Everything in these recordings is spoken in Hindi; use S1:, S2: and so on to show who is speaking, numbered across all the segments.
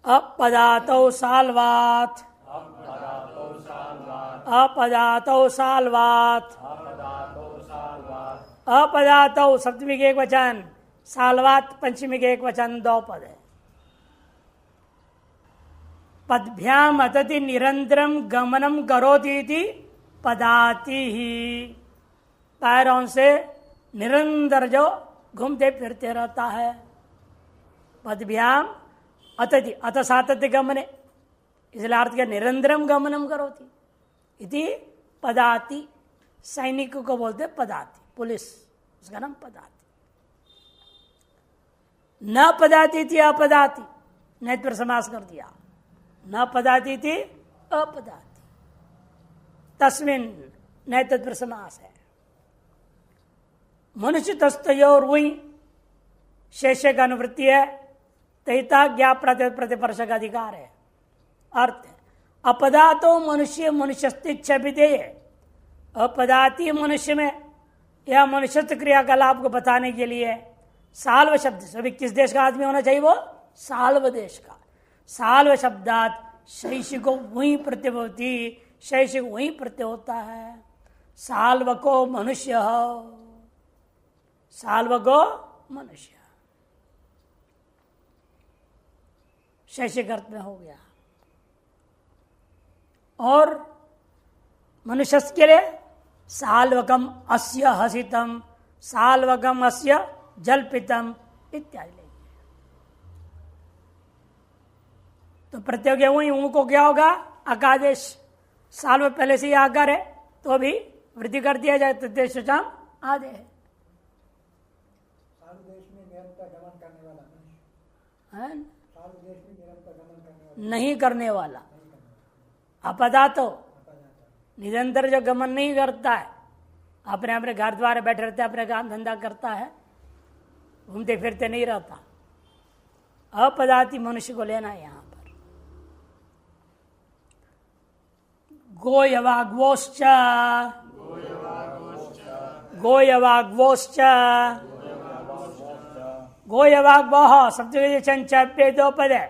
S1: अपदातौ साल्वात् अपदातौ साल्वात् अपदातौ सप्तमी के एक वचन, साल्वात् पंचमी के एक वचन, दो पद है। पदभ्याम अतति निरंतरम गमनम करोति इति पदाति ही, पैरों से निरंतर जो घूमते फिरते रहता है। पदभ्याम अतति, अत सातत्य गमने, इसलिए अर्थ क्या, निरंतरम गमनम करोति इति पदाति। सैनिक को बोलते पदाति, पुलिस उसका नाम पदाति। न पदाति थी अपदाति, नहीं पर समास कर दिया, न पदाति थी अपदाति, तस्मिन नहीं तत्पर समास है। मनुष्य तस्तयोर वही शेष का अनुवृत्ति है, तहिता ज्ञा प्रतिपर्श का अधिकार है। अर्थ है अपदातो मनुष्य मनुष्यस्तिच्छ विधेय, अपदाति मनुष्य में या मनुष्यत्व क्रियाकलाप को बताने के लिए साल्व शब्द, सभी किस देश का आदमी होना चाहिए, वो साल्व देश का। साल्व शब्दात शैषिको वही प्रत्यय होती, शैषिक वही प्रत्यय होता है। साल्व को मनुष्य, साल्व को मनुष्य, शैषिक अर्थ में हो गया। और मनुष्य के लिए साल्वकम अस्य हसितम, साल्वकम अस्य जल्पितम इत्यादि लेंगे। तो प्रत्यय हुई ऊँ को क्या होगा, अकादेश। साल्व पहले से ही आकर है तो अभी वृद्धि कर दिया जाए, तद्देशम आदे है। नहीं करने वाला, अपदा तो निरंतर जो गमन नहीं करता है, अपने अपने घर द्वार बैठे रहते, अपने काम धंधा करता है, घूमते फिरते नहीं रहता। अपदाति मनुष्य को लेना है यहां पर। गोयवाग्वोश्च, गोयवाग्वोश्च, गोयवाग्वः सप्तमी चंचप्ये दो पद है।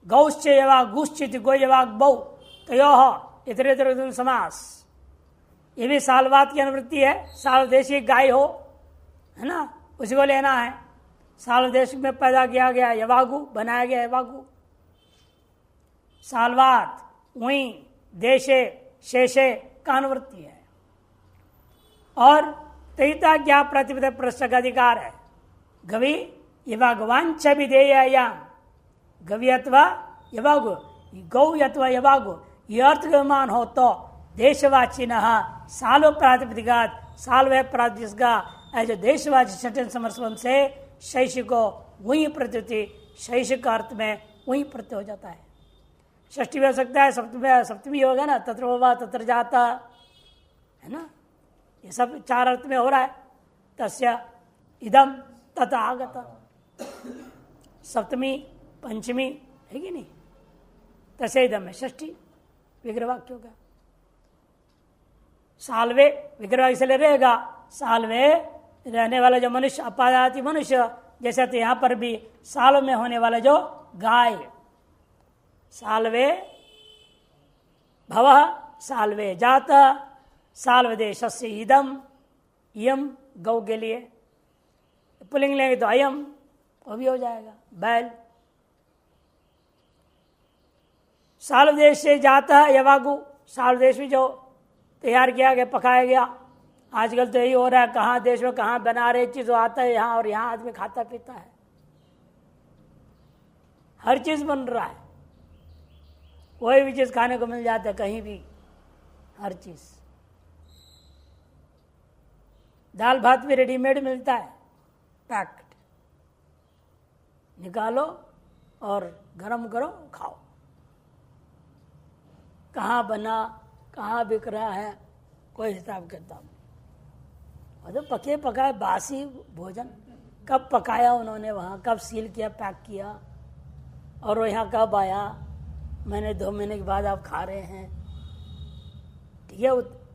S1: गौश्च यवागुश्चित गोयवाग्बौ तयोः इतर इतर समास। ये भी सालवात की अनुवृत्ति है। साल देशी गाय हो, है ना, उसी को लेना है। साल देश में पैदा किया गया यवागु, बनाया गया यवागु। सालवात वही देशे शेषे का अनुवृत्ति है। और तहिता क्या प्रतिपद प्रश्न का अधिकार है। गवि यवागवांच विधेया, गवि अथवा यवागु, गौ अथवा यवागु ये अर्थगमान हो तो देशवाची न सालो प्रातिपदिकात, साल वह प्रातिपदिक का जो देशवाची छठन समर्पण से शैषिको वही प्रत्युति, शैषिक अर्थ में वही प्रत्यय हो जाता है। षष्ठी भी हो सकता है, सप्तमी होगा ना, तत्र होगा तत्र जाता है ना, ये सब चार अर्थ में हो रहा है। तस्य इदम तथा आगत, सप्तमी पंचमी है कि नहीं, तसे इदम है षष्ठी विग्रह वाक्य होगा। सालवे विग्रह इसलिए रहेगा, सालवे रहने वाला जो मनुष्य, अपादाति मनुष्य, जैसे तो यहां पर भी साल में होने वाला जो गाय, सालवे भवः सालवे जात, साल्वदेशस्य इदम, यम गौ के लिए। पुल्लिंग लेंगे तो अयम, वो भी हो जाएगा बैल। साल्वदेश से जाता है यवागु, साल्वदेश में जो तैयार किया गया, पकाया गया। आजकल तो यही हो रहा है, कहाँ देश में कहाँ बना रहे चीज आता है यहाँ, और यहाँ आदमी खाता पीता है, हर चीज बन रहा है, कोई भी चीज खाने को मिल जाता है कहीं भी, हर चीज। दाल भात भी रेडीमेड मिलता है, पैक्ड, निकालो और गरम करो खाओ। कहाँ बना, कहाँ बिक रहा है, कोई हिसाब किताब नहीं। और तो पके पकाए बासी भोजन, कब पकाया उन्होंने वहाँ, कब सील किया, पैक किया, और वो यहाँ कब आया, महीने 2 महीने के बाद आप खा रहे हैं। ठीक है,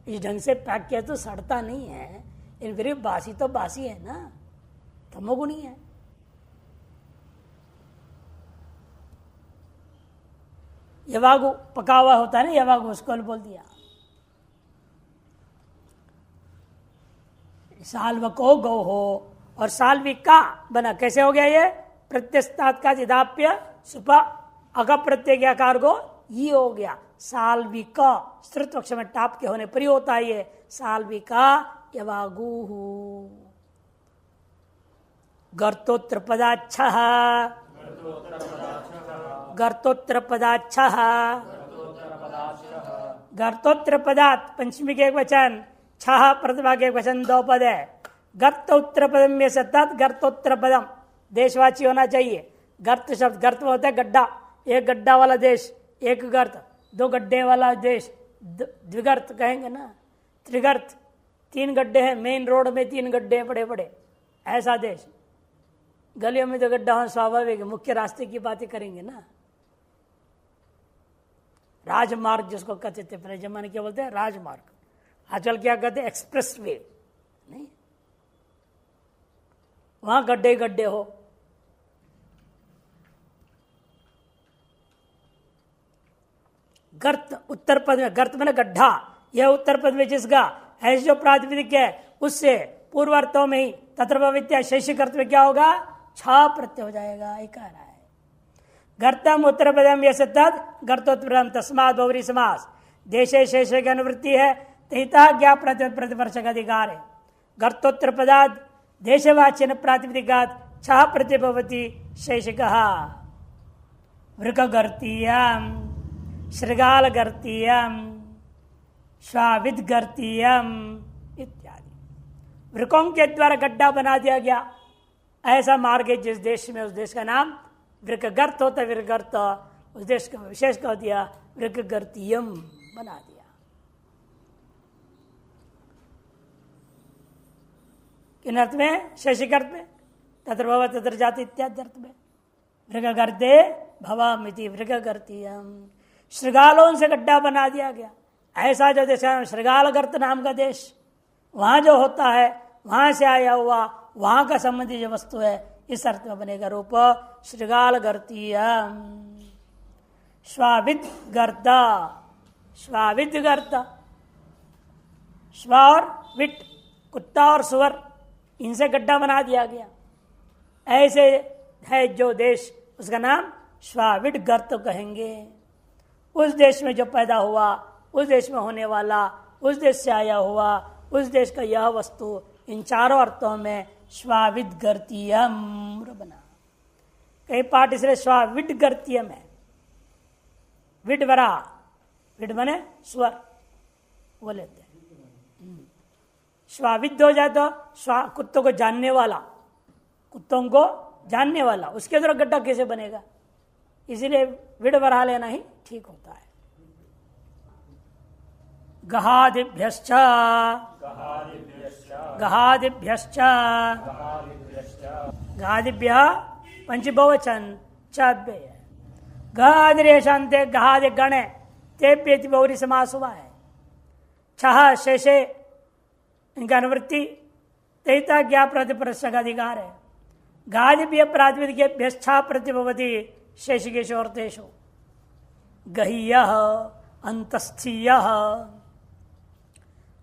S1: इस ढंग से पैक किया तो सड़ता नहीं है, इन फिर बासी तो बासी है ना, तमोगुणी है। यवागु पका हुआ होता है ना, यवागु, उसको बोल दिया। साल्वको गौ हो और साल्विका बना, कैसे हो गया ये? प्रत्यस्तात का जिदाप्य सुपा अग प्रत्यय आकार को ये हो गया साल्विका। श्रुत पक्ष में टाप के होने पर ही होता है ये साल्विका यवागु। गर्तोत्र पदाच्छ, गर्तोत्र पदाच्छ, गर्तोत्र पदात् पंचमी के एक वचन, छह प्रतिभा के एक वचन, दो पद है। गर्त उत्तर पदम में से तत् गर्तोत्तर पदम देशवाची होना चाहिए। गर्त शब्द, गर्त होता है गड्ढा, एक गड्ढा वाला देश, एक गर्त, दो गड्ढे वाला देश, द्विगर्त कहेंगे ना, त्रिगर्त, तीन गड्ढे हैं, मेन रोड में तीन गड्ढे हैं बड़े बड़े, ऐसा देश। गलियों में तो गड्ढा हो स्वाभाविक है, मुख्य रास्ते की बातें करेंगे ना। राजमार्ग जिसको कहते थे पहले जमाने, क्या बोलते हैं? राजमार्ग। आजकल क्या कहते हैं? Express way. नहीं, वहां गड्ढे गड्ढे हो। गर्त उत्तर पद में, गर्त में गड्ढा, यह उत्तर पद में जिसका ऐसे जो प्रातिपदिक है उससे पूर्वार्थों में ही तत्र भवित्या शैषिक में क्या होगा? छा प्रत्यय हो जाएगा, एक आ रहा है। गर्तम उत्तर पदम यह तद गर्तोत्तरम तस्मात् बहुव्रीहि समास। देशे शेषे की अनुवृत्ति है, तहिता ज्ञा प्रतिवर्ष का अधिकार है। गर्तोत्तर पदात् देशवाच्यन प्रातिपदिकात् छह प्रत्यय भवति शैषिकः। वृकगर्तीयम, शृगालगर्तीयम, श्वाविदगर्तीयम इत्यादि। वृकों के द्वारा गड्ढा बना दिया गया, ऐसा मार्ग है जिस देश में, उस देश का नाम वृकगर्त होता है। वृकगर्त उस देश का विशेष कह दिया, वृकगर्तीयम बना दिया। किन अर्थ में? शैषिक अर्थ में, तत्र भव तत्र जाति इत्यादि अर्थ में। वृकगर्ते भवामिति वृकगर्तीयम। श्रृगालों से गड्ढा बना दिया गया, ऐसा जो देश है श्रृगालगर्त नाम का देश, वहां जो होता है वहां से आया हुआ, वहां का संबंधी जो वस्तु है, इस अर्थ में बनेगा रूप श्रृगालगर्तीयम। श्वाविद गर्त, श्वाविद गर्त, श्वा और विट, कुत्ता और सुअर, इनसे गड्ढा बना दिया गया। ऐसे है जो देश, उसका नाम श्वाविड गर्त कहेंगे। उस देश में जो पैदा हुआ, उस देश में होने वाला, उस देश से आया हुआ, उस देश का यह वस्तु, इन चारों अर्थों में श्वाविद गर्तीयम बना। कई पाठ इसलिए श्वाविड गर्तीयम है। विड बरा, विड बने स्वर, वो लेते हैं। श्वाविद हो जाए तो श्वा कुत्तों को जानने वाला, कुत्तों को जानने वाला, उसके अंदर गड्ढा कैसे बनेगा? इसीलिए विड बरा लेना ही ठीक होता है। गहादिभ्यश्च, गहादिभ्यश्च, गहादिभ्य पंचबहुवचन चाभ्य। गहादिरेशांते गहादि गणे तेभ्येति बहुव्रीहि समास हुआ है। छह शेषे इनका अनुवृत्ति, तहिता ज्ञा प्रतिपरस्य का अधिकार है। गादिभ्य प्रातिपदिकेभ्यश्चा प्रतिभवति शेषिकेषु अर्थेषु। गहीयः अंतस्थीयः,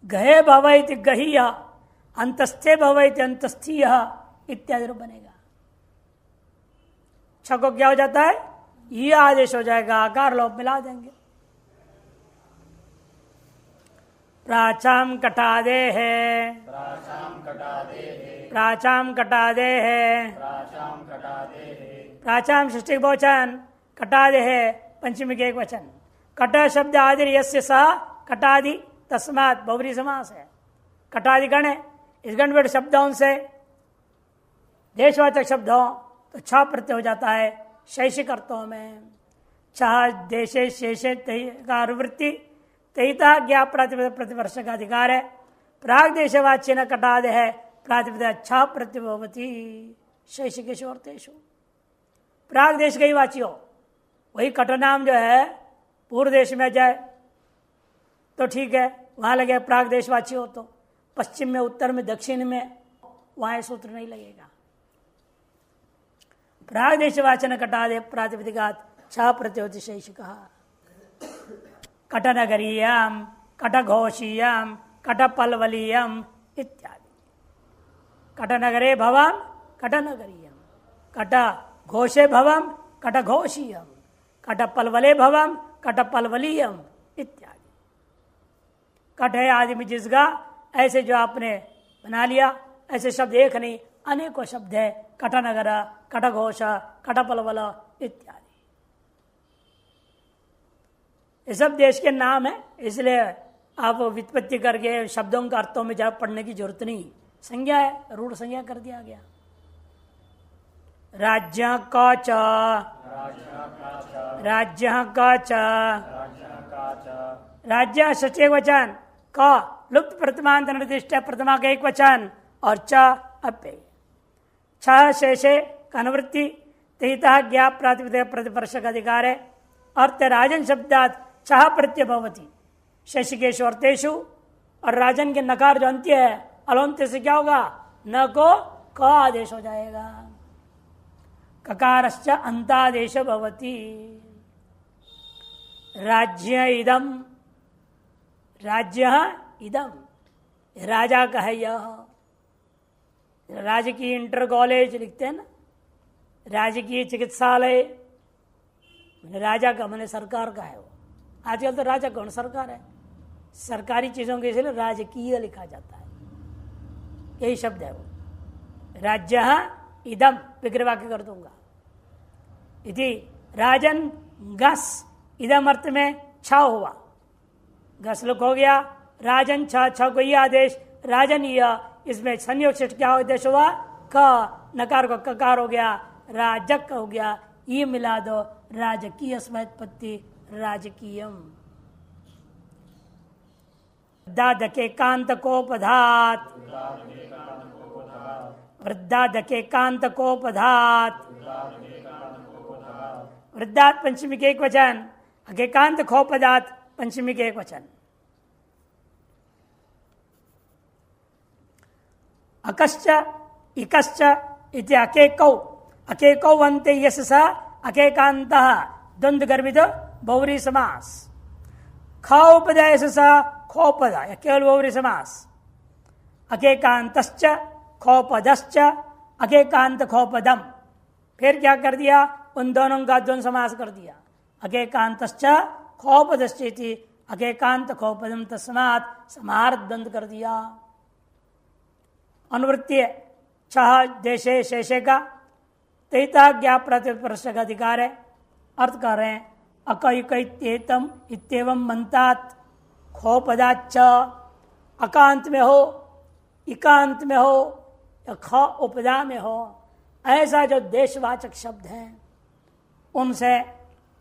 S1: गहे भवैति गहीयः, अंतस्थे भवैति अंतस्थीयः इत्यादि रूप बनेगा। छ को क्या हो जाता है? ये आदेश हो जाएगा, आकार लोप मिला देंगे। प्राचाम कटादे है, प्राचाम कटादे है, प्राचाम षष्ठी बहुवचन, कटादे है पंचमी के एक वचन। कट शब्द आदि यस्य सह कटादि तस्मात् बहुव्रीहि समास है। कटादि गण है, इस गण में शब्दों से देशवाचक शब्द हो तो छ प्रत्यय हो जाता है शैषिक अर्थों में। छह देशे शेषे का अनुवृत्ति, तहिता ज्ञा प्रातिपद प्रतिवर्ष का अधिकार है। प्राग देशवाच्य न कटाद है, प्रातिपद अच्छा प्रतिभवती शैषिकेषु अर्थेषु। प्राग देश का ही वाची हो, वही कट नाम जो है पूर्व देश में जाए तो ठीक है, वहां लगे प्राग देशवाची हो, तो पश्चिम में, उत्तर में, दक्षिण में, वहां सूत्र नहीं लगेगा। प्राग देशवाचन कटादे प्रातिपदिकात् छह प्रत्योति शैषिकः। कटनगरीयम, कटघोषीयम, कटपलवलीयम इत्यादि। कटनगरे भवम कटनगरीयम, कटघोषे भवम कटघोषीयम, कटपलवले भवम कटपलवलीयम इत्यादि। कट है आदमी जिसका, ऐसे जो आपने बना लिया, ऐसे शब्द एक नहीं अनेकों शब्द है। कटनगर, कटघोष, कटपलवल इत्यादि, ये सब देश के नाम है। इसलिए आप व्युत्पत्ति करके शब्दों का अर्थों में जब पढ़ने की जरूरत नहीं, संज्ञा है, रूढ़ संज्ञा कर दिया गया। राज्य का च, राज्य का च, राज्य सचेक वचन, क लुप्त प्रतिमांत निर्दिष्ट प्रथमा का एक वचन और च अव्यय। छ शेषे का अनुवृत्ति, तहिता ज्ञा प्रातिपदिक प्रतिपर्शक अधिकार है। अर्थ राजन शब्दात छह प्रत्यय भवति शशिकेशु अर्थेशु, और राजन के नकार जो अंत्य है अलंत्य से क्या होगा, न को क आदेश हो जाएगा। ककारश्च अंतादेश भवति। राज्य इदम, राज्य इदम, राजा का है यह। राजकीय इंटर कॉलेज लिखते हैं ना, राजकीय चिकित्सालय, राजा का मैंने सरकार का है वो। आजकल तो राजा कौन, सरकार है। सरकारी चीजों के इसलिए राजकीय लिखा जाता है, यही शब्द है वो। राज्य इदम विग्रह वाक्य कर दूंगा। यदि राजन गस, इदम अर्थ में छ हुआ, गस लुक हो गया, राजन छ, छ को यह आदेश, राजन यह, इसमें संयोग शिष्ट क्या आदेश हुआ, क, नकार को ककार हो गया, राजक हो गया, ये मिला दो, राजकीय स्मृति राजकीयम। वृद्धाधके कांत कोपधात, वृद्धाधके कांत कोपधात, वृद्धात पंचमी के एक वचन, अकेकांत खोपदात पंचमी के एक वचन। अकश्च इकश्च इति अकेकौ, अकेकौ अन्ते यस्य स अकेकान्तः द्वंद्व गर्भित बहुव्रीहि समास। खोपदय स खोपदा, केवल बहुव्रीहि समास। अकेकान्तश्च खोपदश्च अकेकांत खोपदम, फिर क्या कर दिया, उन दोनों का द्वंद्व समास कर दिया। अकेकांतश्च खोपदश्च इति अकेकांत खोपदम तस्मात् समाहार द्वंद्व कर दिया। अनुवृत्ति छह देशे शेषे का तैता ज्ञा प्रतिपर्शक अधिकार है। अर्थ कर रहे हैं, अकयुकम इत्येवं मंतात खोपदाच, अकांत में हो, इकांत में हो, या ख उपदा में हो, ऐसा जो देशवाचक शब्द हैं उनसे,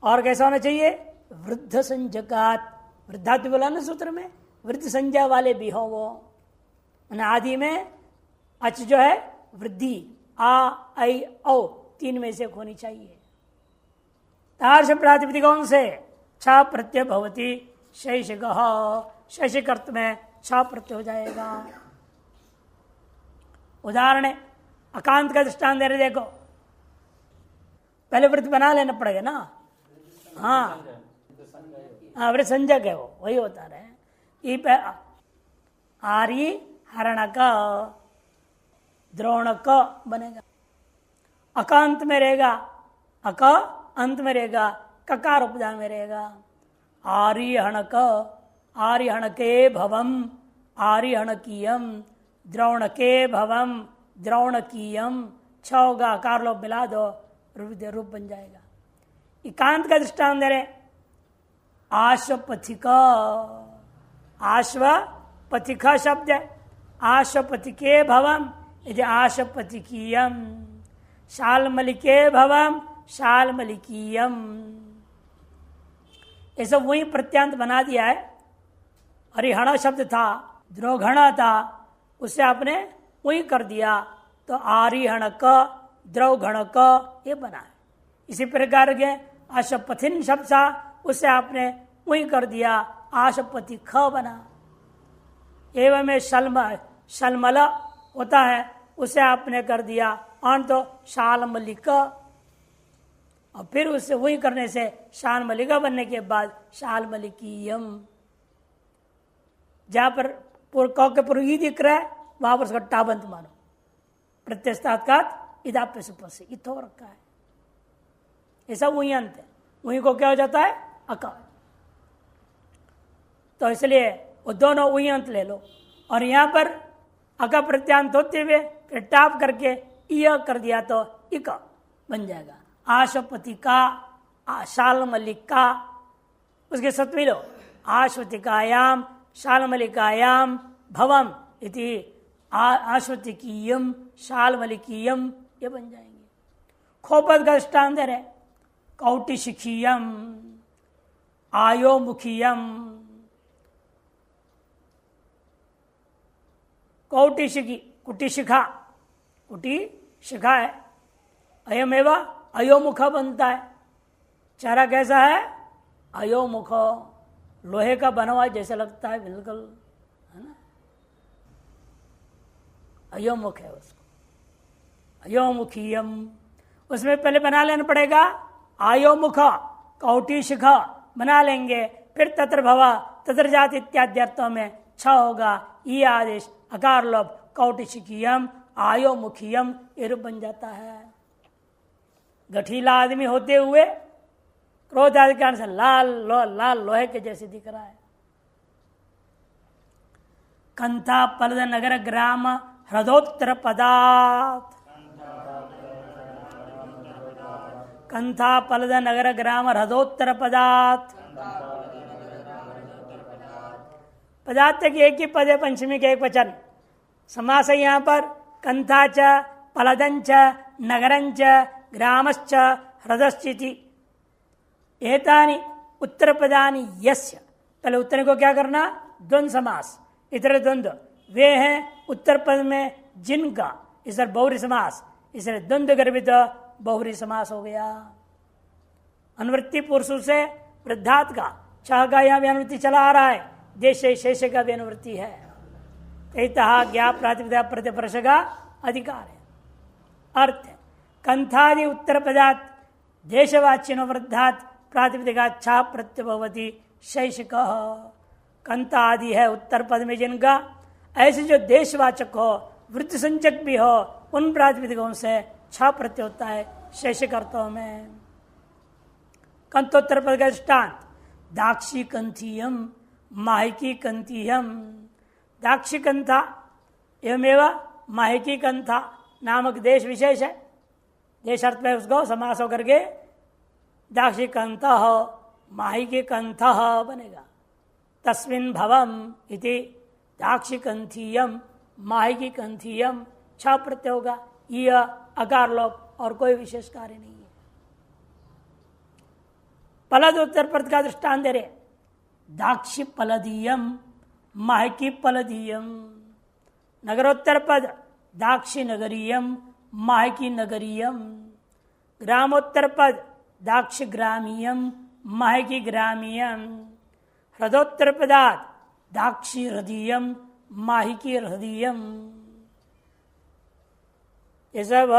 S1: और कैसा होना चाहिए, वृद्ध संज्ञकात, वृद्धात्व बोला ना सूत्र में, वृद्ध संज्ञा वाले भी हो वो। आदि में अच जो है वृद्धि, आ ऐ औ तीन में से होनी चाहिए। तार्श प्रातिपदिकों से छ प्रत्यय भवती शैशिक, शैशिक अर्थ में छ प्रत्यय हो जाएगा। उदाहरण अकांत का दृष्टांत दे रहे, देखो पहले वृत्त बना लेना पड़ेगा ना। हाँ हाँ, वृत्त संज्ञक है वो, वही होता रहे। आर्य हरणक द्रोणक बनेगा, अकांत में रहेगा, अक अंत में रहेगा, ककार उपदा में रहेगा। आर्यहणक, आर्यहणके भवम आर्यहणकीयम, द्रोणके भवम द्रोणकीयम, छ होगा, अकार लोग मिला दो, रूप बन जाएगा। एकांत का दृष्टांत दे रहे, आश्वपथिक, आश्वपथिक शब्द है, आश्वपथिके भवम यदि आश्वपथिकीयम, शालमलिके भवम शालमलिकीयम, ये सब वही प्रत्यांत बना दिया है। हरिहण शब्द था, द्रोघण था, उससे आपने वही कर दिया, तो आरिहण क द्रौघण क ये बना है। इसी प्रकार के आशपथिन शब्द था, उससे आपने वही कर दिया, आशपति ख बना। एवं में शलमल होता है, उसे आपने कर दिया अन तो शालमलिक, और फिर उससे वही करने से शाल मलिका बनने के बाद शाल मलिकीयम, जहां पर कौ के पूर्व ई दिख रहा है वहां पर उसका टाबंत मानो, प्रत्यस्तात्कात इदाप्य सुपर से इत हो रखा है, ऐसा वही अंत है, वही को क्या हो जाता है अकार। तो इसलिए वो दोनों वही अंत ले लो, और यहां पर अका प्रत्यांत होते हुए फिर टाप करके इय कर दिया तो इक बन जाएगा। आशुपति का शाल मल्लिका, उसके साथ मिलो आश्वतिकायाम शाल मल्लिकायाम भवम इति आश्वतिकीयम शाल मल्लिकीयम, ये बन जाएंगे। खोपद का दृष्टांत है कौटिशिखीयम आयोमुखीयम, कौटिशिखी कुटिशिखा, कुटी शिखा है, अयमेव अयोमुख बनता है। चेहरा कैसा है अयोमुख, लोहे का बना हुआ जैसे लगता है बिल्कुल, है ना, अयोमुख है उसको, अयोमुखीयम। उसमें पहले बना लेना पड़ेगा आयोमुख कौटी शिखा बना लेंगे, फिर तत्र भवा तत्र जात इत्यादि अर्थों में छ होगा, ये आदेश अकार लोप कौटिशिखीयम आयोमुखीयम ये रूप बन जाता है। गठीला आदमी होते हुए क्रोध आदि कारण से लाल लोहे के जैसे दिख रहा है। कंथा पलद नगर ग्राम हृदोत्तर पदार्थ, कंथा पलद नगर ग्राम हृदोत्तर पदार्थ, पदार्थ की एक ही पद है, पंचमी के एक वचन, समास है यहाँ पर कंथा च पलदंच नगरंच ग्रामश्च हृदश्चिति एतानि उत्तर पदानि यस्य, पहले उत्तर को क्या करना द्वंद्व समास, इतर द्वंद्व वे हैं उत्तर पद में जिनका, इस बहुरी समास, इसलिए द्वंद्व गर्भित बहुरी समास हो गया। अनुवृत्ति पुरुषों से वृद्धात का चाह का यहाँ भी अनुवृत्ति चला आ रहा है, देश शेष का भी अनुवृत्ति है, ज्ञा प्रातिपदा प्रतिपर्श का अधिकार है। अर्थ है कंथादि उत्तर पदार्थ देशवाच्यनो वृद्धात प्रातिपदिका छा प्रत्यभवती शैषिक, कंथा आदि है उत्तर पद में जिनका, ऐसे जो देशवाचक हो वृत्त संचक भी हो उन प्रातिपदिकों से छा प्रत्यय होता है शैषिक अर्थों में। कंथोत्तर पद का दृष्टांत दाक्षी कंथीयम माहिकी कंथीयम, दाक्षी कंथा एवमेव माहिकी कंथा नामक देश विशेष है, देश अर्थ में उसको समास होकर के दाक्षी कंथ माहिकी कंथ बनेगा। तस्मिन् भवम इति दाक्षी कंथीयम माहिकी कंथीयम छ प्रत्यय होगा, यह अकार लोप और कोई विशेष कार्य नहीं है। पलद उत्तर पद का दृष्टांत दे रहे दाक्षी पलदीयम माहिकी पलदीयम, नगरोत्तर पद दाक्षी नगरीयम माहिकी नगरीयम, ग्रामोत्तर पद दाक्षी ग्रामीयम माहिकी ग्रामीयम, हृदोत्तर पदार्थ दाक्षी हृदयम माहिकी हृदयम। ये सब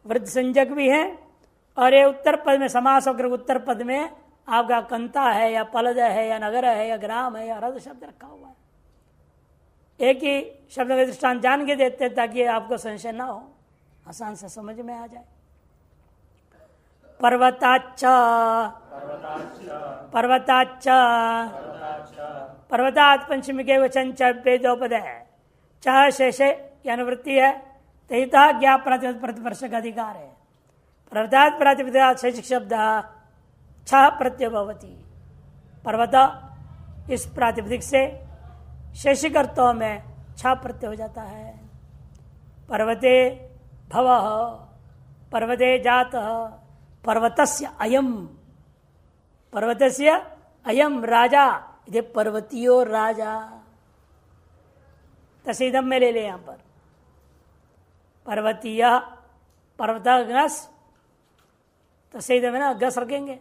S1: वृद्ध संजक भी हैं, और ये उत्तर पद में समास होकर उत्तर पद में आपका कंता है या पलद है या नगर है या ग्राम है या हृदय शब्द रखा हुआ है। एक ही शब्द का दृष्टांत जान के देते हैं ताकि आपको संशय ना हो, आसान से समझ में आ जाए। पर्वताच्च पर्वताच्च पर्वतात् पंचमी के वचन चौपद है, चाह शेषे की अनुवृत्ति है, तहिता ज्ञा प्रतिवर्ष का अधिकार है। पर्वतात् प्रातिपदिका शेष शब्द छह प्रत्यय भवति, पर्वत इस प्रातिपदिक से शेषिक अर्थों में छह प्रत्यय हो जाता है। पर्वते भवः पर्वते जातः पर्वतस्य अयम, पर्वतस्य अयम राजा, इधे पर्वतीयो राजा, तसीदम में ले ले यहां पर पर्वतीय पर्वत गस, तसीदम में ना गस रखेंगे,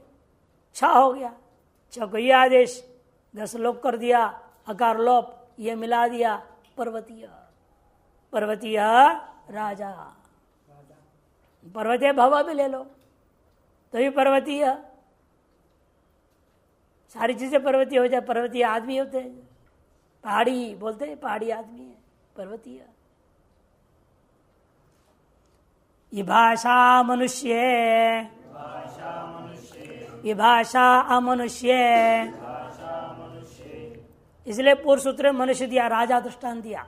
S1: छा हो गया, छ को ये आदेश गस लोप कर दिया, अकार लोप ये मिला दिया, पर्वतीय पर्वतीय राजा, पर्वतीय भव भी ले लो तो भी पर्वतीय, सारी चीजें पर्वतीय हो जाए। पर्वतीय आदमी होते हैं, पहाड़ी बोलते हैं, पहाड़ी आदमी है पर्वतीय। ये भाषा मनुष्य, ये भाषा अमनुष्य, इसलिए पूर्व सूत्र में मनुष्य दिया, राजा दृष्टांत दिया।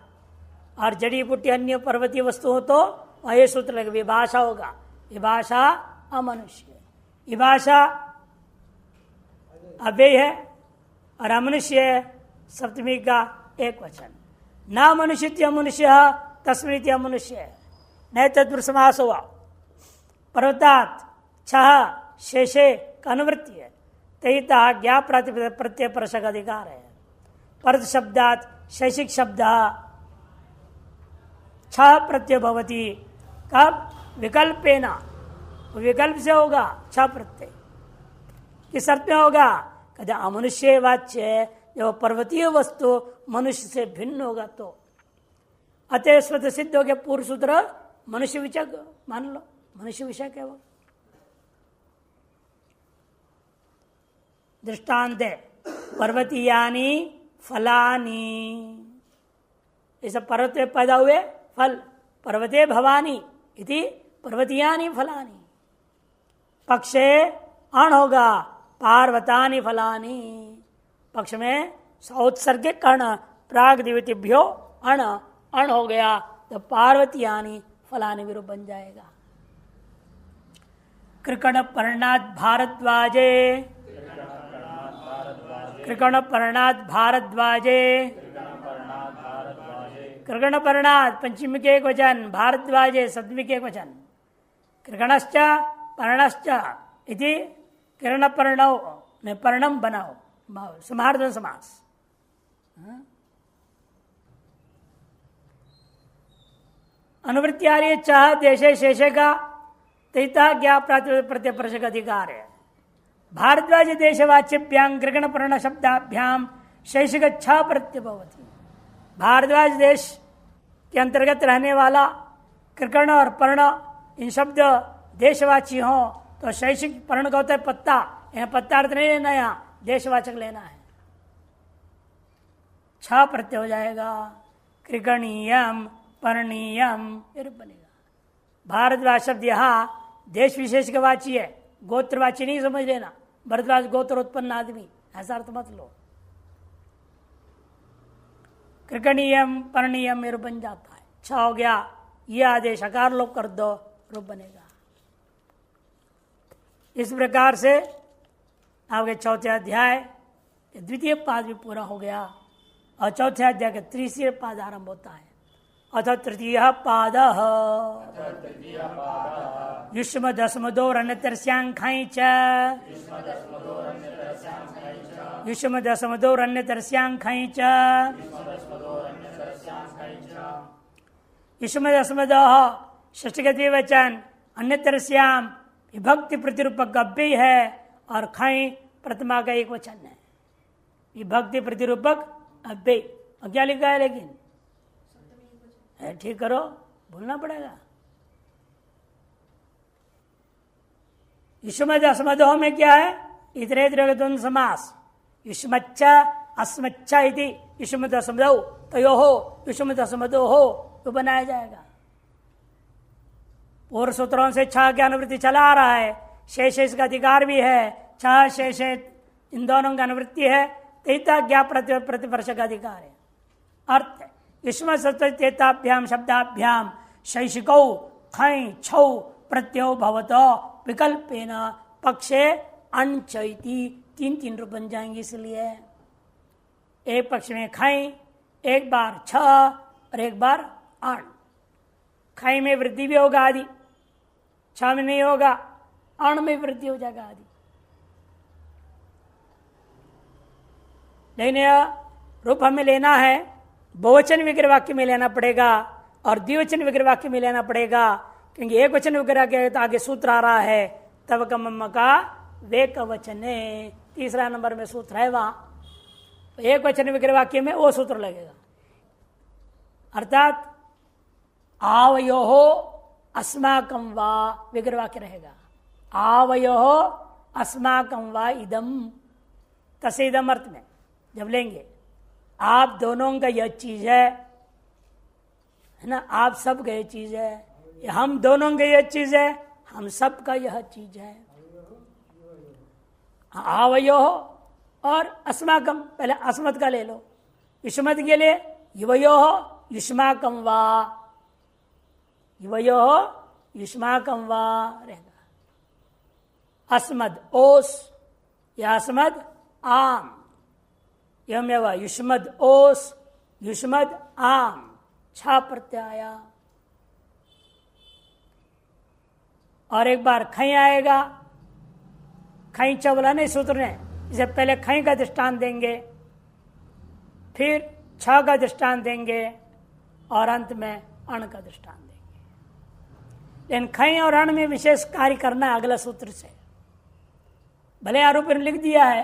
S1: और जड़ी बूटी अन्य पर्वतीय वस्तु हो तो वह ये सूत्र लगे, विभाषा होगा। विभाषा अमनुष्य, विभाषा अव्यय है और अमनुष्य सप्तमी का एक वचन। न मनुष्य मनुष्य तस्मित मनुष्य न तत्पुरुष समास हुआ। पर्वतात छह शेषे का अनुवृत्ति है। तहिता ज्ञा प्रत्यय परसक अधिकार है। पर्द शब्दात शैषिक शब्द छह प्रत्यय भवती, कब? विकल्पेना, विकल्प से होगा छह प्रत्यय। किस अर्थ में होगा? कहते अमनुष्य वाच्य, जब पर्वतीय वस्तु मनुष्य से भिन्न होगा तो। अतः स्वतः सिद्ध हो गया पूर्व सूत्र मनुष्य विषय मान लो, मनुष्य विषय क्या वो। दृष्टांत है पर्वतीयानी फलानी, ये सब पर्वत में पैदा हुए फल। पर्वते भवानी इति पर्वतीयानी फलानी। पक्षे अण होगा पार्वतानी फलानी, पक्ष में सौत्सर्गिक कर्ण प्राग दिवतिभ्यो अण, अण हो गया तो पार्वतीयानी फलानी विरूप बन जाएगा। कृकण पर्णात भारद्वाजे, कृकण पर्णात भारद्वाजे, कृगण पर्णात पंचमी के एक वचन, भारद्वाजे सप्तमी के एक वचन। कृगणश्च पर्णश्च इति किरण पर्णौ ने पर्णम बनाओ, समार्धन समास। अनुवृत्ति आ रही है चाह देशे शेषे का, तैता ज्ञा प्रत्यय परसक अधिकार है। भारद्वाज देशवाच्यभ्याम कृगण पर्ण शब्दाभ्याम शैषिक छह प्रत्यय भवति। भारद्वाज देश के अंतर्गत रहने वाला कृकर्ण और पर्ण इन शब्द देशवाची हो तो शैषिक पर्ण का होता है पत्ता, यहाँ पत्ता अर्थ नहीं लेना, यहाँ देशवाचक लेना है। छह प्रत्यय हो जाएगा, कृगणीयम पर्णीयम बनेगा। भारद्वाज शब्द यहाँ देश विशेष का वाची है, गोत्रवाची नहीं समझ लेना। भरद्वाज गोत्र उत्पन्न आदमी, ऐसा अर्थ मत लो। कृकणीयम पर्णीयम रूप बन जाता है। छह हो गया, ये आदेश अकार लोप कर दो, रूप बनेगा। इस प्रकार से आपके चौथे अध्याय द्वितीय पाद भी पूरा हो गया और चौथे अध्याय के तीसरे पाद आरंभ होता है। अथ तृतीय पाद युष्म दशमदोरन्यतरस्यांखाई च, युष्म दशमदोरन्यतरस्यांखाई च, युष्म दशमदोह षष्ठगति वचन, अन्यतरस्याम विभक्ति प्रतिरूपक अव्यय है और खई प्रथमा का एक वचन है। विभक्ति प्रतिरूपक अव्यय क्या लिखा है, लेकिन ठीक करो, भूलना पड़ेगा। युष्मद अस्मदोह में क्या है? इतरेतर द्वंद्व समास। युष्मच्चा अस्मच्चा इति युष्मद अस्मदौ तयो हो युष्मद अस्मदो हो तो बनाया जाएगा। पूर्व सूत्रों से छह की अनुवृत्ति चला आ रहा है, शेष इसका अधिकार भी है। छह शेष इन दोनों का अनुवृत्ति है, तैता ज्ञा प्रतिवर्ष का अधिकार है। अर्थ युष्म सत्तेताभ्याम शब्दाभ्याम शैषिकौ खै छौ प्रत्ययो भवतो विकल्पेन पक्षे अणचैति, तीन तीन रूप बन जाएंगे। इसलिए एक पक्ष में खै, एक बार छ और एक बार अण। खै में वृद्धि भी होगा आदि, छ में नहीं होगा, अण में वृद्धि हो जाएगा आदि। लेकिन यह रूप हमें लेना है, बहुवचन विग्रह वाक्य में लेना पड़ेगा और द्विवचन विग्रह वाक्य में लेना पड़ेगा, क्योंकि एक वचन विग्रह के तो आगे सूत्र आ रहा है तब कम का वेक वचने, तीसरा नंबर में सूत्र है वहां। तो एक वचन विग्रह वाक्य में वो सूत्र लगेगा, अर्थात आवयो हो अस्माकम वा विग्रह वाक्य रहेगा। आवयो अस्माकं वा इदम, तसेदम अर्थ में जब लेंगे आप दोनों का यह चीज है ना, आप सब का यह चीज है, हम दोनों का यह चीज है, हम सब का यह चीज है। आवयो और अस्माकम, पहले अस्मत् का ले लो, युष्मत् के लिए युवयो युष्माकम वा, युवयो युष्माकम वा रहेगा। अस्मद ओस या अस्मद आम, यमेव युष्मद ओस युष्मद आम, छा प्रत्याया। और एक बार खई आएगा, खई च बोला नहीं सूत्र ने, इसे पहले खई का दृष्टांत देंगे, फिर छ का दृष्टांत देंगे और अंत में अण का दृष्टांत देंगे। लेकिन खई और अण में विशेष कार्य करना है अगला सूत्र से। भले आरोप ने लिख दिया है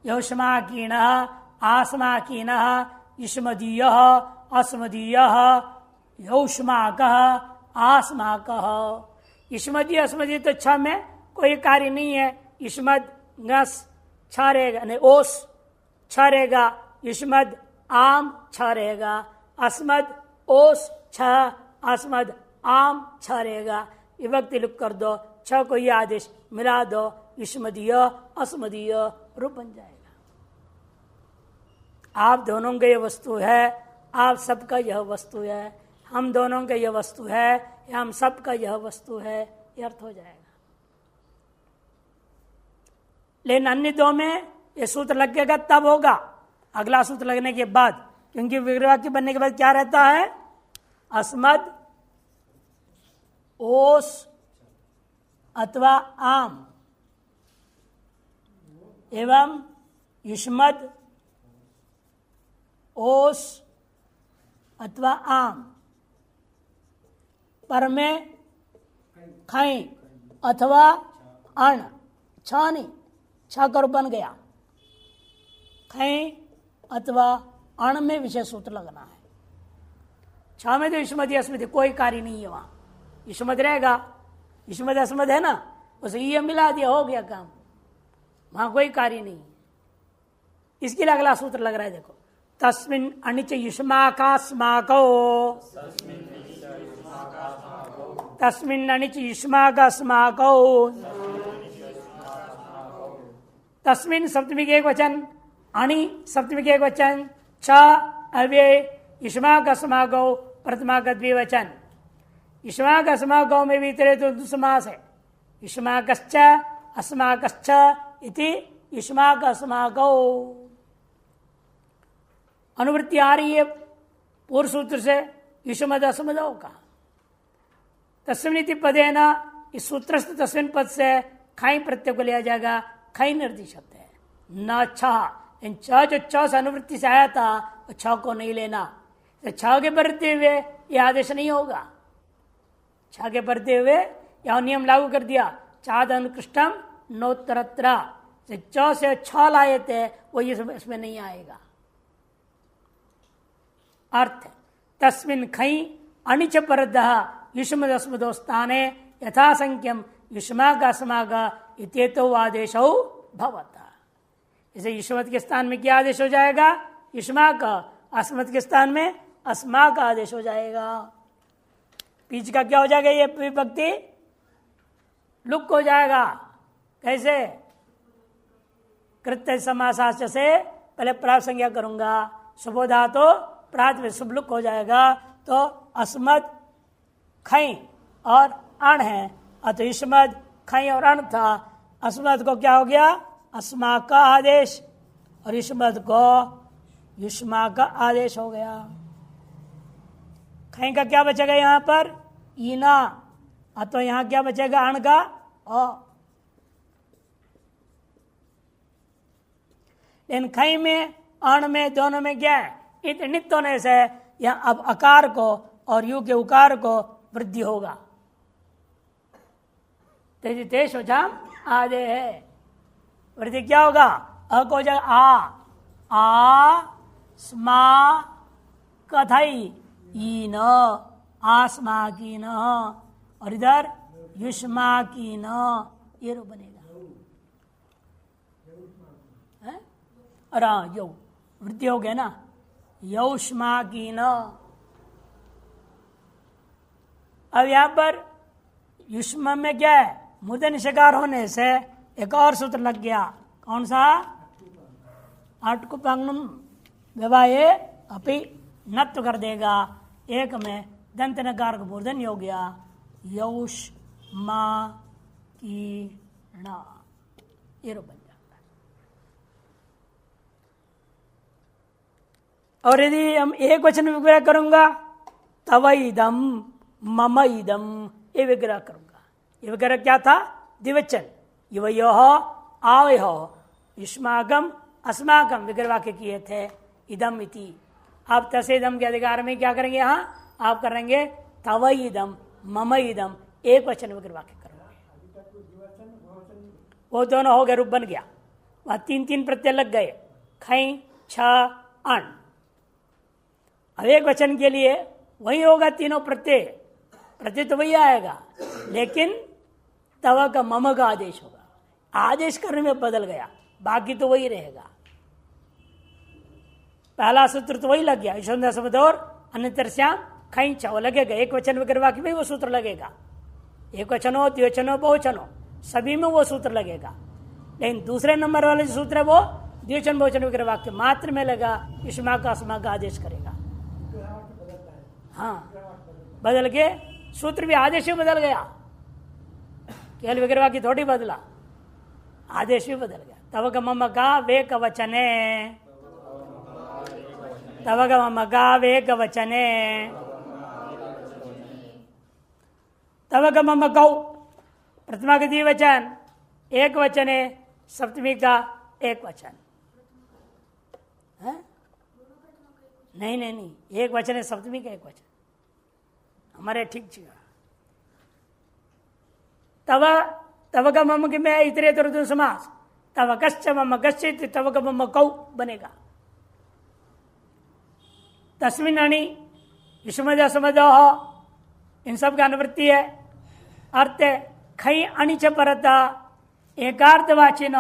S1: योष्माकीन आस्माकीन युष्मदीय अस्मदीय योष्माक आस्माक। युष्मदीय अस्मदीय तो छ में कोई कार्य नहीं है, युष्मद गस छ रहेगा, नहीं ओस छ रहेगा, युष्मद आम छ रहेगा, अस्मद ओस छ अस्मद आम छ रहेगा। विभक्ति लिख कर दो, छ को यह आदेश मिला दो, युष्मदीय अस्मदीय रूप बन जाएगा। आप दोनों का यह वस्तु है, आप सबका यह वस्तु है, हम दोनों का यह वस्तु है, या हम सबका यह वस्तु है, यह अर्थ हो जाएगा। लेकिन अन्य दो में ये सूत्र लगेगा तब होगा, अगला सूत्र लगने के बाद, क्योंकि विग्रहवाक्य बनने के बाद क्या रहता है, अस्मद ओस अथवा आम एवं युष्मद ओस अथवा आम, पर में खई अथवा अण, छ नहीं, छ कर बन गया, खई अथवा अण में विशेष सूत्र लगना है। छ में तो युष्मद अस्मद कोई कार्य नहीं है, वहां युष्मद रहेगा, युष्मद अस्मद है ना, उसे ये मिला दिया, हो गया काम, वहां कोई कार्य नहीं। इसके लिए अगला सूत्र लग रहा है, देखो, तस्मिन् अनिच युष्माकास्माको, तस्मिन् अनिच युष्माकास्माको, तस्मिन् सप्तमी के एक वचन, अणि सप्तमी के एक वचन, छ अव्यय, युष्माकास्माको प्रथमा का द्विवचन। युष्माकास्माको में भी तेरे तो समास है, युष्माकश्च अस्माकश्च इति युष्माकास्माको। अनुवृत्ति आ रही है पूर्व सूत्र से, युष्मद अस्मदो का। तस्मिन् पदे न, इस सूत्र से तस्मिन् पद से खाई प्रत्यय को लिया जाएगा, खाई निर्दि शब्द है, न छ। इन छ जो छ से अनुवृत्ति से आया था, तो छ को नहीं लेना, तो छ के बढ़ते हुए यह आदेश नहीं होगा। छ के बढ़ते हुए यह नियम लागू कर दिया, चाद अनुकृष्टम नोत्तरत्र, च से छ लाए थे, वो इसमें नहीं आएगा। अर्थ तस्मिन् खई अनिच परदः युष्मद अस्मदो स्थाने यथासंख्यम युष्माक अस्माक इत्येतो आदेशो भवता। इसे युष्मद के स्थान में क्या आदेश हो जाएगा, युष्माक, अस्मद के स्थान में अस्माक आदेश हो जाएगा। बीच का क्या हो जाएगा, ये विभक्ति लुक हो जाएगा। कैसे, कृत्य समासाच से पहले प्राप्त संज्ञा करूंगा, सुबोधा तो प्रात में सुबलुक हो जाएगा, तो अस्मद खई और अण है, अतः युष्मद खई और अण था, अस्मद को क्या हो गया, अस्मा का आदेश, और युष्मद को युष्मा का आदेश हो गया। खई का क्या बचेगा यहां पर, ईना, अतः यहां क्या बचेगा, अण का अ। इन खई में अण में दोनों में क्या है, इत नित्य होने से यह अब अकार को और यू के उकार को वृद्धि होगा। तेजी तेज हो जाम आदे है, वृद्धि क्या होगा, अ को हो जाएगा आ स्मा कथई ईन आस्मा की न, और इधर युष्मा की न, ये रूप बनेगा। अरे हाँ, यौ वृद्धि हो गया ना, यौष्मा की न। अब यहां पर युष्म में क्या है, मूर्धन्य शकार होने से एक और सूत्र लग गया, कौन सा? आटकुपांगम व्यवाये अपि नत्व कर देगा, एक में दंत नकार का मूर्धन्य हो गया, यौष्मा की न, ये रूप बन जाता है। और यदि हम एक वचन में विग्रह करूंगा, तव इदम मम इदम, ये विग्रह करूंगा। ये विग्रह क्या था? द्विवचन, युवयो आवयो युष्माकम अस्माकम विग्रह वाक्य किए थे, इदम इति। आप तसेदम के अधिकार में क्या करेंगे? यहां आप करेंगे तव इदम मम इदम, एक वचन विग्रह वाक्य करोगे। वो दोनों हो गए, रूप बन गया। वहां तीन तीन प्रत्यय लग गए, खई छ अण। अब एक वचन के लिए वही होगा, तीनों प्रत्यय, प्रत्यय तो वही आएगा, लेकिन तव का मम का आदेश होगा। आदेश करने में बदल गया, बाकी तो वही रहेगा। पहला सूत्र तो वही लग गया, ईश्वर शब्द और अन्यतर श्याम खई छ, वो लगेगा। एक वचन विग्रह वाक्य में वो सूत्र लगेगा, एक वचन हो, द्विवचन हो, बहुवचन हो, सभी में वो सूत्र लगेगा। लेकिन दूसरे नंबर वाले जो सूत्र है वो द्विवचन बहुवचन विग्रह वाक्य मात्र में लगा, युष्मा का अस्मा का आदेश करेगा। हाँ, बदल के सूत्र भी आदेश भी बदल गया, केवल विग्रह वाक्य थोड़ी बदला, आदेश भी बदल गया। तव का मम का वे कवचने, तव का मम का वे कवचने, तव का मम कौ प्रथमा का द्विवचन, एक वचन है, सप्तमी का एक वचन है? नहीं नहीं नहीं, एक वचन है, सप्तमी का एक वचन, हमारे ठीक जगह। तव तव का मम में इतरेतर समास, तव कश्च मम कश्चित, तव का मम कौ बनेगा। तस्मिन अणि विषमज समझो, इन सब का अनुवृत्ति है। अर्थ खई अणिच परता एकार्थवाचिन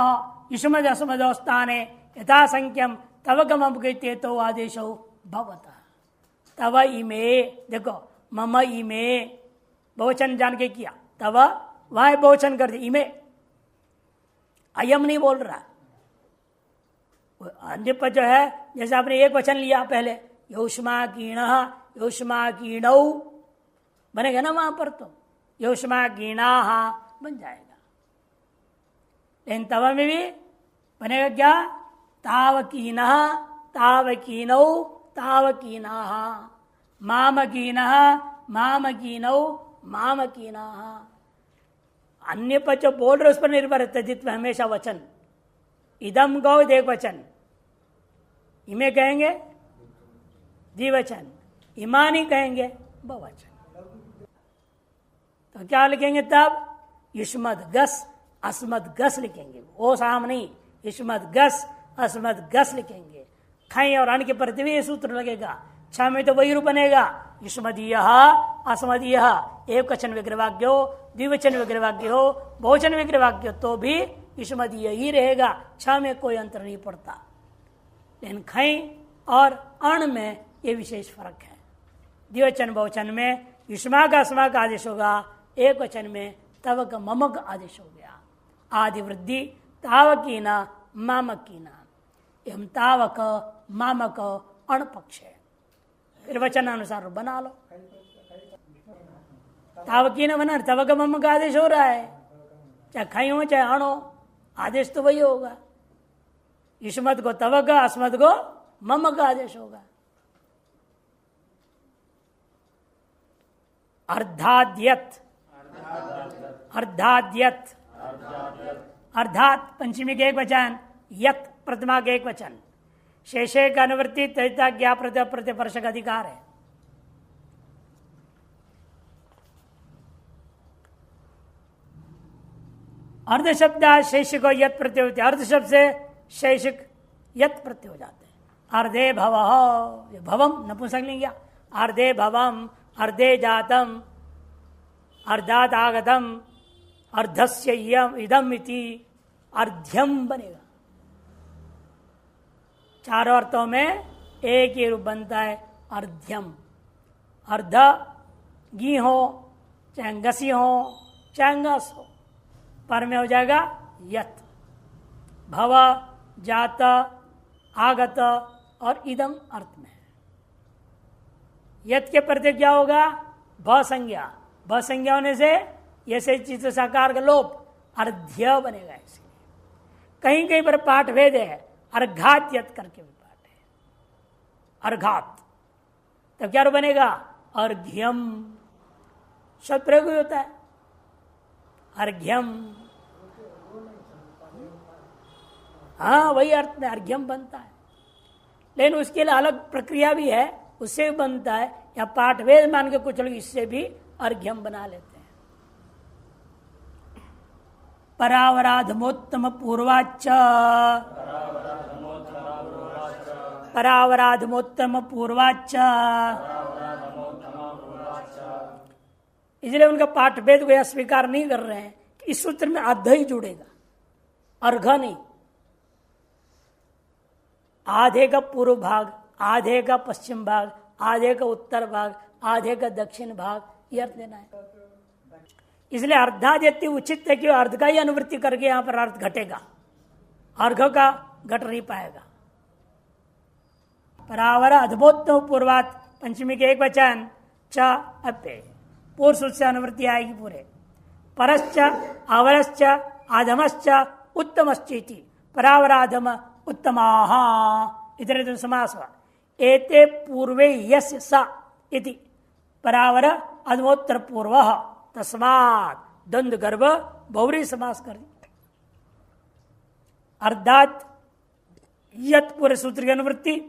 S1: युष्मज असमजो स्थाने यथा संख्यम तव गमम कहते तो आदेशो भवता। तव इमे, देखो मम इमे बहुवचन जान के किया, तव वहां बहुवचन कर दिया, इमे अयम नहीं बोल रहा। अन्य पर जो है, जैसे आपने एक वचन लिया पहले, योष्मा कीण, योष्मा कीणौ बनेगा ना, वहां पर तो योष्मा कीणा बन जाएगा। लेकिन तव में भी बनेगा क्या? तावकीन, तावकीनौ, तावकीना, मामकीन, मामकीनौ, मामकीना। अन्य पर जो बोल रहे उस पर निर्भर है तजित में हमेशा वचन। इदम गौ एक वचन, इमे कहेंगे द्विवचन, इमानी कहेंगे बहुवचन। तो क्या लिखेंगे तब? युष्मद गस अस्मद गस लिखेंगे, ओ साम नहीं, युष्मद गस अस्मद गस लिखेंगे। खई और अण के प्रति भी सूत्र लगेगा, छ में तो वही रूप बनेगा, युष्मदीय अस्मदीय, एक वचन विग्रह वाक्य हो, द्विवचन विग्रह वाक्य हो, बहुवचन विग्रह वाक्य हो, तो भी युष्मदीय ही रहेगा, छ में कोई अंतर नहीं पड़ता। लेकिन खई और अण में ये विशेष फर्क है। द्विवचन बहुवचन में युष्मा का अस्मा का आदेश होगा, एक वचन में तव का मम का आदेश हो गया। आदि वृद्धि तावकीना मामकीना, एवं तावक मामक अण पक्ष है। फिर वचन अनुसार बना लो, तावकीना बना, तव का मम का आदेश हो रहा है, चाहे खई हो चाहे अण हो, आदेश तो वही होगा। युष्मत को तव का, अस्मत को मम का आदेश होगा। अर्धाद्यत, अर्धाद्यत, अर्थात पंचमी के एक वचन, यत प्रथमा के एक वचन, शेषे का अनुवृत्ति तैता ज्ञा प्रत्यय प्रतिपर्श का अधिकार है। अर्ध शब्द शेष को यत प्रत्यय होते, अर्ध शब्द से शेषिक यत प्रत्यय हो जाते हैं। अर्धे भव, भवम नपुंसकलिंग, अर्धे भवम, अर्धे जातम, अर्धात आगतम, अर्धस्य इदम इति अर्ध्यम बनेगा। चारों अर्थों में एक ही रूप बनता है अर्ध्यम। अर्ध गी हो चाहे गसी हो चाहे गस हो, पर में हो जाएगा यत। भव, जात, आगत और इदम अर्थ में। यत के प्रत्यय क्या होगा? भ संज्ञा। भ संज्ञा होने से ऐसे चित्त साकार का लोप अर्ध्य बनेगा। इसलिए कहीं कहीं पर पाठ भेद है, अर्घात यत करके भी पाठ है, अर्घात। तब क्या रूप बनेगा? अर्घ्यम। शब्द प्रयोग भी होता है अर्घ्यम। हाँ, वही अर्थ में अर्घ्यम बनता है, लेकिन उसके लिए अलग प्रक्रिया भी है, उससे भी बनता है। या पाठ वेद मान के कुछ लोग इससे भी अर्घ्यम बना लेते हैं। परावराधमोत्तम पूर्वाच्च, परावराधमोत्तम पूर्वाच्च, इसलिए उनका पाठ वेद को यह स्वीकार नहीं कर रहे हैं कि इस सूत्र में अर्ध ही जुड़ेगा, अर्घ नहीं। आधे का पूर्व भाग, आधे का पश्चिम भाग, आधे का उत्तर भाग, आधे का दक्षिण भाग, यह अर्थ देना है। इसलिए अर्धाद्यति उचित है कि अर्ध का ही अनुवृत्ति करके यहां पर अर्थ घटेगा, अर्घ का घट नहीं पाएगा। परावर अद्भुत पूर्वात पंचमी के एक वचन च अपे, पूर्व सूत्र से अनुवृत्ति आएगी पूरे। परश्च अवरश्च आधमश्च उत्तमश्चेति, परावराधम उत्तमाः इतरेतु समास। एते पूर्वे यस्य स इति परावर अधमोत्तर पूर्वः तस्मात् द्वंद्व गर्भ बहुरी समास कर। अर्थात यत पूरे सूत्र की अनुवृत्ति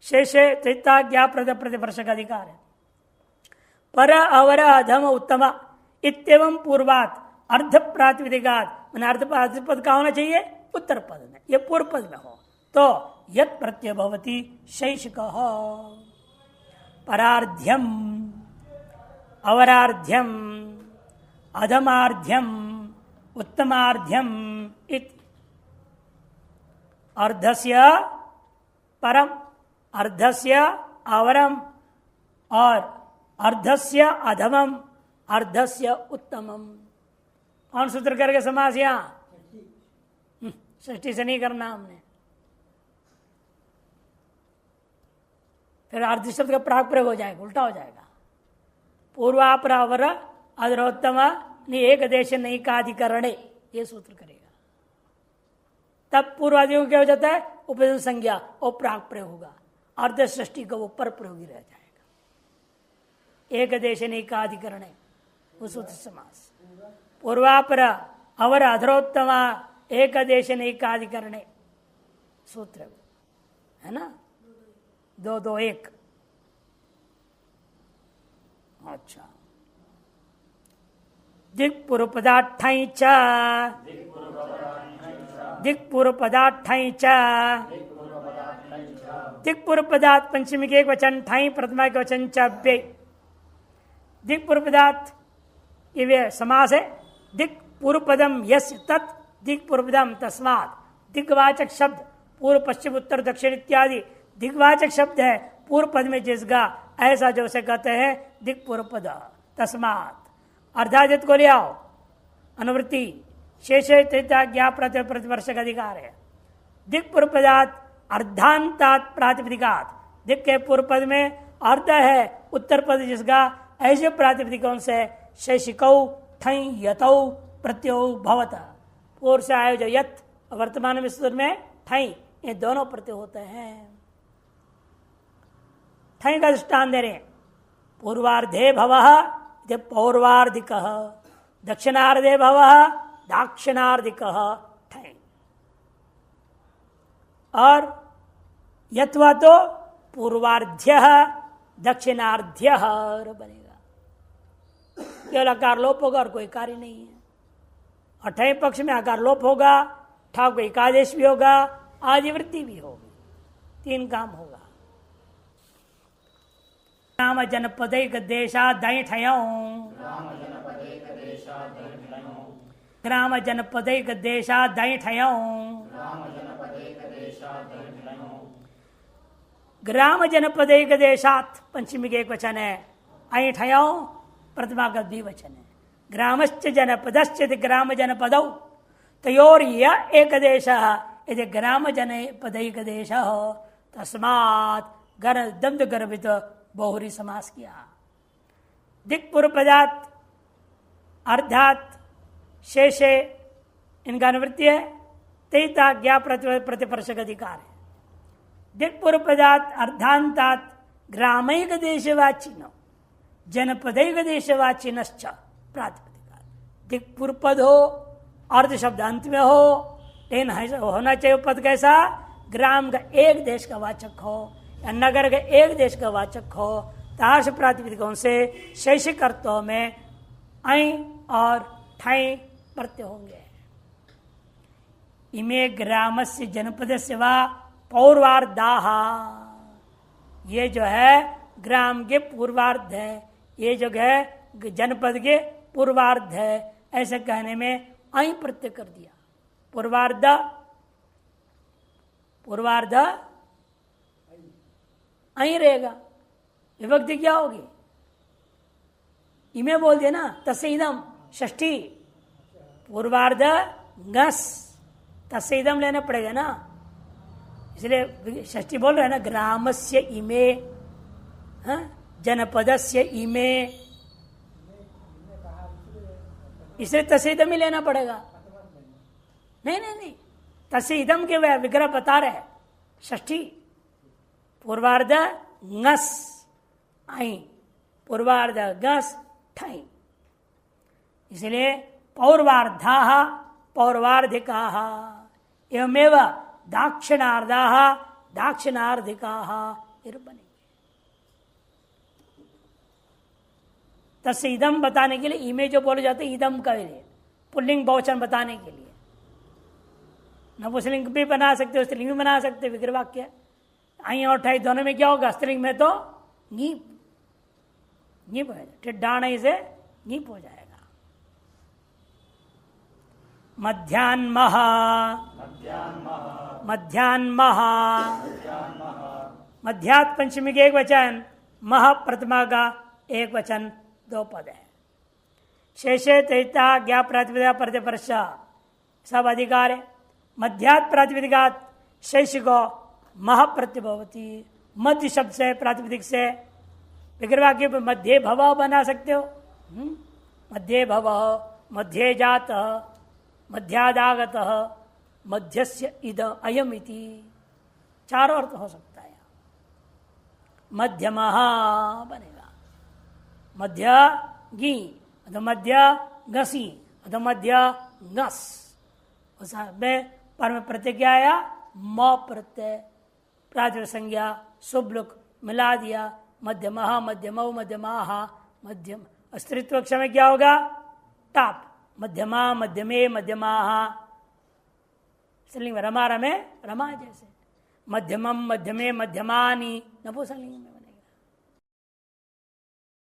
S1: शेषे त्रिता ज्ञा प्रतिवर्ष का अधिकार है। पर अवर अधम उत्तम इत्येवं पूर्वात अर्ध प्रातिपदिकात, मैंने अर्ध पद का होना चाहिए उत्तर पद में, ये पूर्व पद में हो तो यत प्रत्यय भवति शैषिकः। परार्ध्यम, अवरार्ध्यम, अधमार्ध्यम, उत्तमार्ध्यम इति। अर्धस्य परम, अर्धस्य अवरम और अर्धस्य अधमम, अर्धस्य उत्तमम। कौन सूत्र करके समास? यहां षष्ठी से नहीं करना हमने। फिर अर्ध शब्द का प्राग प्रयोग हो जाएगा, उल्टा हो जाएगा। पूर्वापरावर अधरोत्तम एक देश नहीं का अधिकरण, ये सूत्र करेगा। तब पूर्वादियों क्या हो जाता है? उपदेश संज्ञा और प्राग प्रयोग होगा। अर्ध सृष्टि का वो पर प्रयोगी रह जाएगा। एक देश नहीं का अधिकरण वो सूत्र समास। पूर्वापर अवर अधरोत्तम एक देश नहीं का अधिकरण सूत्र है ना, 2-2-1। अच्छा, दिक् पूर्व पदार्थाई च, दिक् पूर्व पदार्थाई च, दिक् पूर्व पदार्थ पंचमी के एक वचन, ठाई प्रथमा के वचन च। दिक् पूर्व पदार्थ ये वे समास है। दिक् पूर्व पदम यस्य तत् दिक् पूर्व पदम तस्मात्। दिग्वाचक शब्द पूर्व पश्चिम उत्तर दक्षिण इत्यादि दिग्वाचक शब्द है पूर्व पद में जिसका, ऐसा जो से कहते हैं दिक् पूर्व पद तस्मात्। अर्धादित को ले आओ, अनुवृत्ति शेषे त्रिता ज्ञा प्रतिवर्ष का अधिकार है। दिक् पूर्व पदार्थ अर्धांतात प्रातिपदिकात, दिक् के पूर्व पद में अर्ध है उत्तर पद जिसका, ऐसे प्रातिपदिकों से शैषिकौ ठई यतौ प्रत्यौ भवत। पूर्व से आयो जो यत, वर्तमान में सूत्र में ठई, ये दोनों प्रत्यय होते हैं। ठई का दृष्टान दे रहे, पूर्वार्धे भवः पौर्वार्धिकः, दक्षिणार्धे भवः दाक्षिणार्धिकः ठई। और यत्वा तो पूर्वार्ध्यः दक्षिणार्ध्यः बनेगा। केवल आकार लोप होगा और कोई कार्य नहीं है। अठवें पक्ष में आकार लोप होगा, ठाव को एकादेश भी होगा, आदिवृत्ति भी होगी, 3 काम होगा। नाम जनपदैक देशा दय ठयों, ग्राम जनपदैक देशा दैठयों। ग्राम जनपदैक देशात पंचमी के एक वचन है, ऐठयों प्रथमा का द्विवचन है। ग्रामश्च जनपदश्च ग्राम जनपदौ तयोर यह एक देश यदि ग्राम जनपदैक देश तस्मात् दंद गर्भित बहुरी समास किया। दिक् पूर्व पदार्थ अर्थात शेषे इनका अनुवृत्ति है, तैता ज्ञा प्रतिपर्शक अधिकार है। दिक् पूर्व पदार्थ अर्धांतात ग्रामैक देशवाचिन जनपदैक देशवाचिनश्च प्रातिपदिका। दिक् पूर्व पद हो, अर्ध शब्द अंत में हो, लेकिन होना चाहिए पद कैसा, ग्राम का एक देश का वाचक हो या नगर का एक देश का वाचक हो। ताश प्रातिपदिकों से शैक्षिक अर्थों में ऐ और ठै प्रत्यय होंगे। इमे ग्रामस्य जनपदस्य वा पौर्वार्धाः, ये जो है ग्राम के पूर्वार्ध है, ये जो है जनपद के पूर्वार्ध है। ऐसे कहने में ऐ प्रत्यय कर दिया। पूर्वार्ध पूर्वार्ध ऐ रहेगा, विभक्ति क्या होगी, इमे बोल दिया ना, तस्य इदम षष्ठी पूर्वार्ध गस, तस्य इदम लेना पड़ेगा ना, इसलिए षष्ठी बोल रहे हैं ना। ग्रामस्य इमे, जनपदस्य इमे, इसलिए तस्य इदम ही लेना पड़ेगा। नहीं, तस्य इदम के विग्रह बता रहे, षष्ठी पूर्वार्ध ngस आई, पूर्वार्ध गस ठई, इसलिए पौर्वार्धा पौर्वार्धिका एवमेव दाक्षिणार्धा दाक्षिणार्धिका बनेंगे। तस्य इदम बताने के लिए इमे जो बोले जाते इदम का पुल्लिंग बहुवचन बताने के लिए, नपुंसकलिंग भी बना सकते हो, स्त्रीलिंग भी बना सकते हो। विग्रह वाक्य आई और ठाई दोनों में क्या होगा, स्त्रीलिंग में तो नीप नीप है, टिड्डाण से नीप हो जाएगा। मध्यान्मः मध्यान्मः मध्यात् पंचमी के एक वचन, मह प्रथमा का एक वचन, दो पद है। शेषे तैता ज्ञा प्रातिपदिका प्रतिपर्श सब अधिकार है। मध्यात् प्रातिपदिकात् शेष को मह प्रत्यभवती, मध्य शब्द से प्रातिपदिक से विग्रह वाक्य मध्य भव बना सकते हो। मध्य भव, मध्य जात, मध्यादागत, मध्यस्य इद अयम इति, चारों अर्थ हो सकता है। मध्यमः बनेगा, मध्य गी अथवा मध्य घसी अथवा मध्य घस, में पर में प्रत्यय क्या आया, म प्रत्यय, प्रातिपदिक संज्ञा शुभलुक मिला दिया। मध्यमः मध्यमौ मध्यमाः, मध्यम स्त्रीत्व में क्या होगा, टाप, मध्यमा मध्यमे मध्यमाः, स्त्रीलिंग में रमा रमे रमा जैसे। मध्यमम मध्यमे मध्यमानी नपुंसकलिंग में